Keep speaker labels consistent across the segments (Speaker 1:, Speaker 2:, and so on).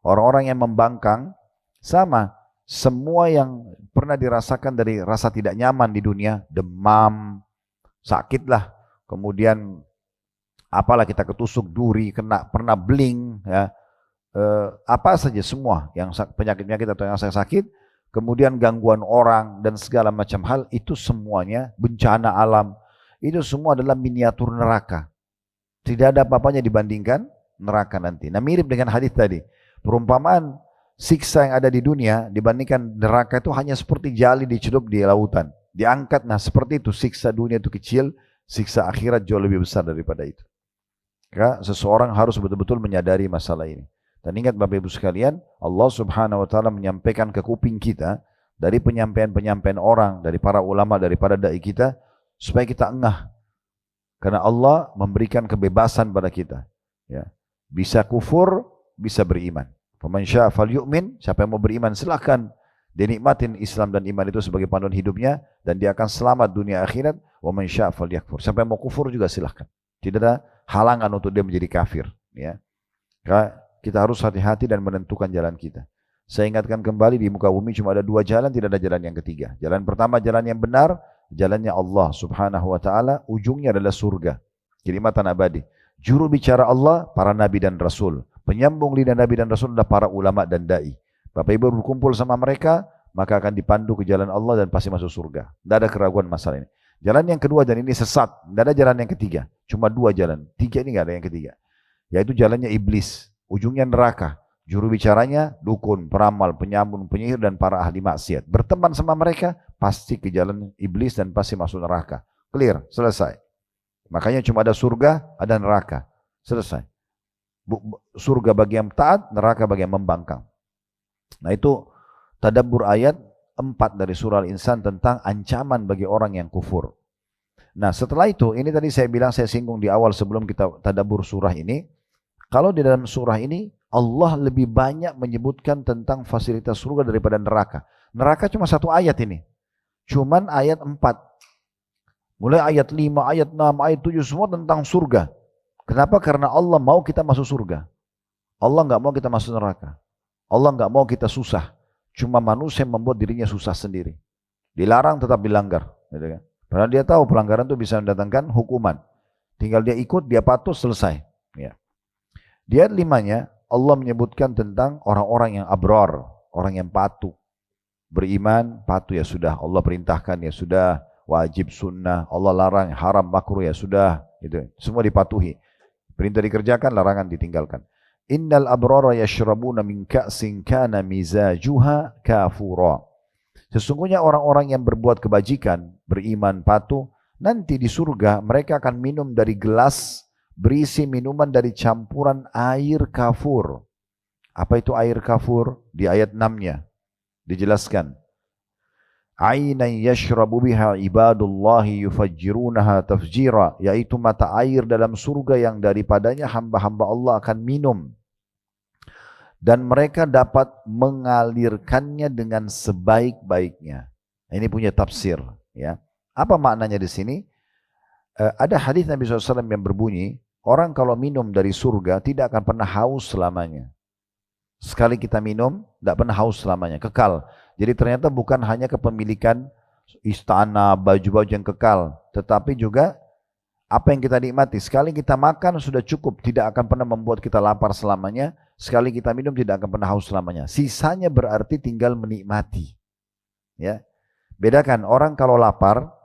Speaker 1: Orang-orang yang membangkang sama. Semua yang pernah dirasakan dari rasa tidak nyaman di dunia, demam, sakitlah, kemudian apalah kita ketusuk duri, pernah bling, ya, apa saja semua yang penyakit-penyakit atau yang sakit, kemudian gangguan orang dan segala macam hal, itu semuanya bencana alam, itu semua adalah miniatur neraka. Tidak ada apa-apanya dibandingkan neraka nanti. Nah mirip dengan hadis tadi, perumpamaan siksa yang ada di dunia dibandingkan neraka itu hanya seperti jali dicelup di lautan. Diangkat, nah seperti itu siksa dunia itu kecil, siksa akhirat jauh lebih besar daripada itu. Maka seseorang harus betul-betul menyadari masalah ini. Dan ingat Bapak Ibu sekalian, Allah Subhanahu wa taala menyampaikan ke kuping kita dari penyampaian-penyampaian orang, dari para ulama, daripada dai kita, supaya kita engah. Karena Allah memberikan kebebasan pada kita. Ya. Bisa kufur, bisa beriman. Faman syaa falyu'min, siapa yang mau beriman silakan. Dia nikmatin Islam dan iman itu sebagai panduan hidupnya dan dia akan selamat dunia akhirat. Wa man syaa falyakfur. Siapa yang mau kufur juga silakan. Tidak ada halangan untuk dia menjadi kafir, ya. Kita harus hati-hati dan menentukan jalan kita. Saya ingatkan kembali, di muka bumi cuma ada dua jalan, tidak ada jalan yang ketiga. Jalan pertama jalan yang benar, jalannya Allah Subhanahu wa taala, ujungnya adalah surga, kenikmatan abadi. Juru bicara Allah para nabi dan rasul. Penyambung lidah nabi dan rasul adalah para ulama dan dai. Bapak Ibu berkumpul sama mereka, maka akan dipandu ke jalan Allah dan pasti masuk surga. Tidak ada keraguan masalah ini. Jalan yang kedua dan ini sesat, tidak ada jalan yang ketiga. Cuma dua jalan, tiga ini nggak ada yang ketiga. Yaitu jalannya iblis, ujungnya neraka. Juru bicaranya dukun, peramal, penyambung, penyihir dan para ahli maksiat. Berteman sama mereka pasti ke jalan iblis dan pasti masuk neraka. Clear, selesai. Makanya cuma ada surga, ada neraka. Selesai. Surga bagi yang taat, neraka bagi yang membangkang. Nah itu tadabbur ayat 4 dari surah Al-Insan tentang ancaman bagi orang yang kufur. Nah setelah itu, ini tadi saya bilang, saya singgung di awal sebelum kita tadabbur surah ini. Kalau di dalam surah ini, Allah lebih banyak menyebutkan tentang fasilitas surga daripada neraka. Neraka cuma satu ayat ini. Cuman ayat 4. Mulai ayat 5, ayat 6, ayat 7 semua tentang surga. Kenapa? Karena Allah mau kita masuk surga. Allah nggak mau kita masuk neraka. Allah nggak mau kita susah. Cuma manusia yang membuat dirinya susah sendiri. Dilarang tetap dilanggar. Gitu kan? Karena dia tahu pelanggaran itu bisa mendatangkan hukuman. Tinggal dia ikut, dia patuh, selesai. Ya. Di ayat 5-nya Allah menyebutkan tentang orang-orang yang abrar, orang yang patuh. Beriman, patuh ya sudah. Allah perintahkan ya sudah. Wajib sunnah, Allah larang, haram makruh ya sudah. Gitu. Semua dipatuhi. Perintah dikerjakan, larangan ditinggalkan. Innal abrara yashrabuna min ka'sin kana mizajuha kafura. Sesungguhnya orang-orang yang berbuat kebajikan, beriman, patuh, nanti di surga mereka akan minum dari gelas berisi minuman dari campuran air kafur. Apa itu air kafur? Di ayat 6-nya dijelaskan. Ainan yashrabu biha ibadullahi yufajjirunaha tafjira, yaitu mata air dalam surga yang daripadanya hamba-hamba Allah akan minum dan mereka dapat mengalirkannya dengan sebaik-baiknya. Ini punya tafsir, ya. Apa maknanya di sini? Ada hadis Nabi SAW yang berbunyi, orang kalau minum dari surga tidak akan pernah haus selamanya. Sekali kita minum, tidak pernah haus selamanya, kekal. Jadi ternyata bukan hanya kepemilikan istana, baju-baju yang kekal, tetapi juga apa yang kita nikmati. Sekali kita makan sudah cukup, tidak akan pernah membuat kita lapar selamanya. Sekali kita minum tidak akan pernah haus selamanya. Sisanya berarti tinggal menikmati. Ya, bedakan orang kalau lapar,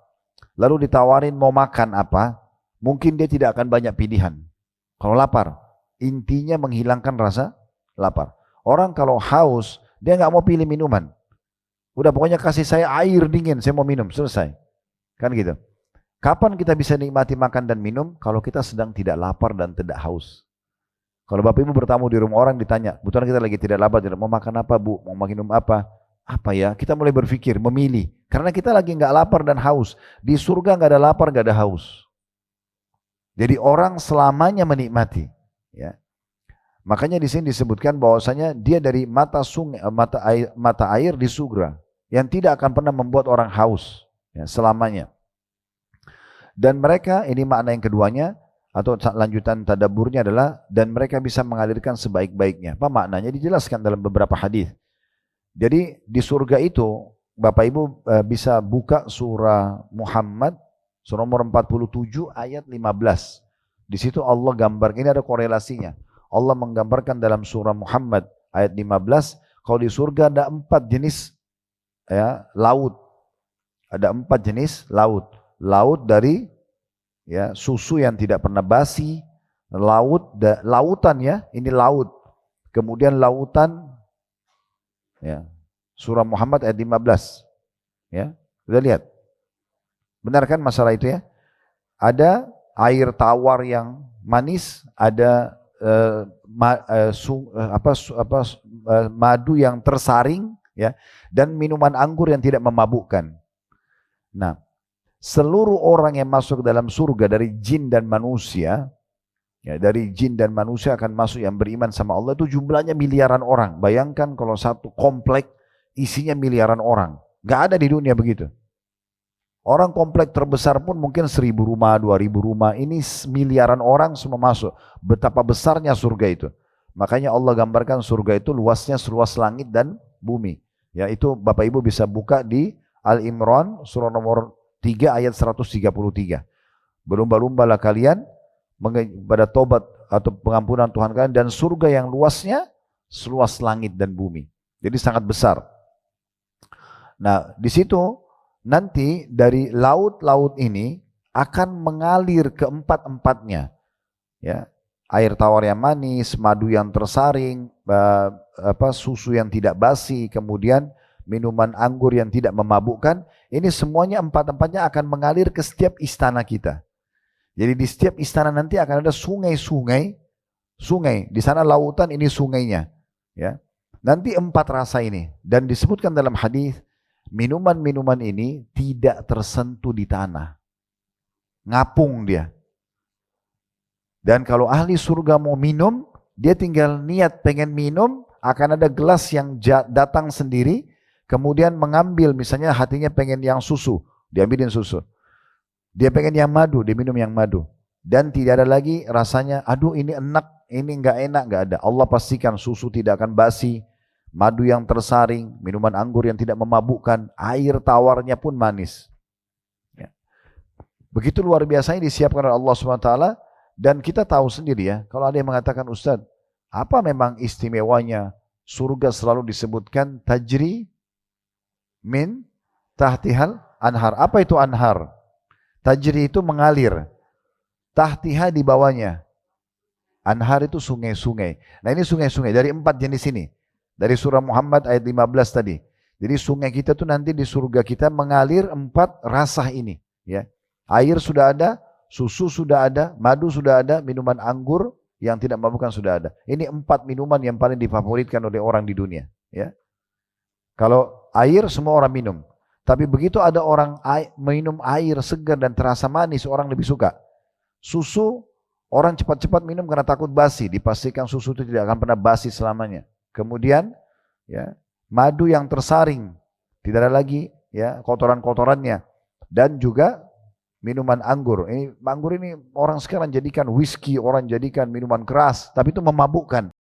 Speaker 1: lalu ditawarin mau makan apa, mungkin dia tidak akan banyak pilihan. Kalau lapar, intinya menghilangkan rasa lapar. Orang kalau haus, dia nggak mau pilih minuman. Udah pokoknya kasih saya air dingin, saya mau minum, selesai. Kan gitu. Kapan kita bisa nikmati makan dan minum? Kalau kita sedang tidak lapar dan tidak haus. Kalau Bapak Ibu bertamu di rumah orang ditanya, kebetulan kita lagi tidak lapar, tidak mau makan apa Bu, mau minum apa? Apa ya? Kita mulai berpikir, memilih. Karena kita lagi nggak lapar dan haus. Di surga nggak ada lapar, nggak ada haus. Jadi orang selamanya menikmati. Ya. Makanya di sini disebutkan bahwasanya dia dari mata air di surga yang tidak akan pernah membuat orang haus, ya, selamanya. Dan mereka, ini makna yang keduanya, atau lanjutan tadaburnya adalah dan mereka bisa mengalirkan sebaik-baiknya. Apa maknanya? Dijelaskan dalam beberapa hadis. Jadi di surga itu Bapak Ibu bisa buka surah Muhammad surah nomor 47 ayat 15. Di situ Allah gambar, ini ada korelasinya. Allah menggambarkan dalam surah Muhammad ayat 15, kalau di surga ada 4 jenis ya, laut. Ada 4 jenis laut. Laut dari ya, susu yang tidak pernah basi, lautan ya, ini laut. Kemudian lautan ya, surah Muhammad ayat 15. Ya, sudah lihat. Benar kan masalah itu ya? Ada air tawar yang manis, ada madu yang tersaring ya, dan minuman anggur yang tidak memabukkan. Nah, seluruh orang yang masuk ke dalam surga dari jin dan manusia, ya, dari jin dan manusia akan masuk yang beriman sama Allah itu jumlahnya miliaran orang. Bayangkan kalau satu komplek isinya miliaran orang. Gak ada di dunia begitu. Orang komplek terbesar pun mungkin 1.000 rumah, 2.000 rumah. Ini miliaran orang semua masuk. Betapa besarnya surga itu. Makanya Allah gambarkan surga itu luasnya seluas langit dan bumi. Ya, itu Bapak Ibu bisa buka di Al-Imran surah nomor 3 ayat 133. Berlumba-lumbalah kalian pada tobat atau pengampunan Tuhan kalian dan surga yang luasnya seluas langit dan bumi. Jadi sangat besar. Nah, di situ nanti dari laut-laut ini akan mengalir ke empat-empatnya. Ya, air tawar yang manis, madu yang tersaring, susu yang tidak basi, kemudian minuman anggur yang tidak memabukkan. Ini semuanya empat-empatnya akan mengalir ke setiap istana kita. Jadi di setiap istana nanti akan ada sungai. Di sana lautan, ini sungainya. Ya, nanti 4 rasa ini. Dan disebutkan dalam hadis, minuman-minuman ini tidak tersentuh di tanah. Ngapung dia. Dan kalau ahli surga mau minum, dia tinggal niat pengen minum, akan ada gelas yang datang sendiri, kemudian mengambil, misalnya hatinya pengen yang susu, diambilin susu. Dia pengen yang madu, dia minum yang madu. Dan tidak ada lagi rasanya, aduh ini enak, ini enggak enak, enggak ada. Allah pastikan susu tidak akan basi, madu yang tersaring, minuman anggur yang tidak memabukkan, air tawarnya pun manis. Ya. Begitu luar biasanya disiapkan oleh Allah SWT, dan kita tahu sendiri ya, kalau ada yang mengatakan, Ustaz, apa memang istimewanya surga selalu disebutkan tajri min tahtihal anhar. Apa itu anhar? Tajri itu mengalir, tahtiha di bawahnya. Anhar itu sungai-sungai. Nah ini sungai-sungai dari 4 jenis ini. Dari surah Muhammad ayat 15 tadi. Jadi sungai kita tuh nanti di surga kita mengalir 4 rasa ini. Ya. Air sudah ada, susu sudah ada, madu sudah ada, minuman anggur yang tidak memabukkan sudah ada. Ini 4 minuman yang paling difavoritkan oleh orang di dunia. Ya. Kalau air semua orang minum. Tapi begitu ada orang minum air segar dan terasa manis, orang lebih suka. Susu, orang cepat-cepat minum karena takut basi. Dipastikan susu itu tidak akan pernah basi selamanya. Kemudian ya, madu yang tersaring, tidak ada lagi ya kotoran-kotorannya. Dan juga minuman anggur. Anggur ini orang sekarang jadikan whisky, orang jadikan minuman keras, tapi itu memabukkan.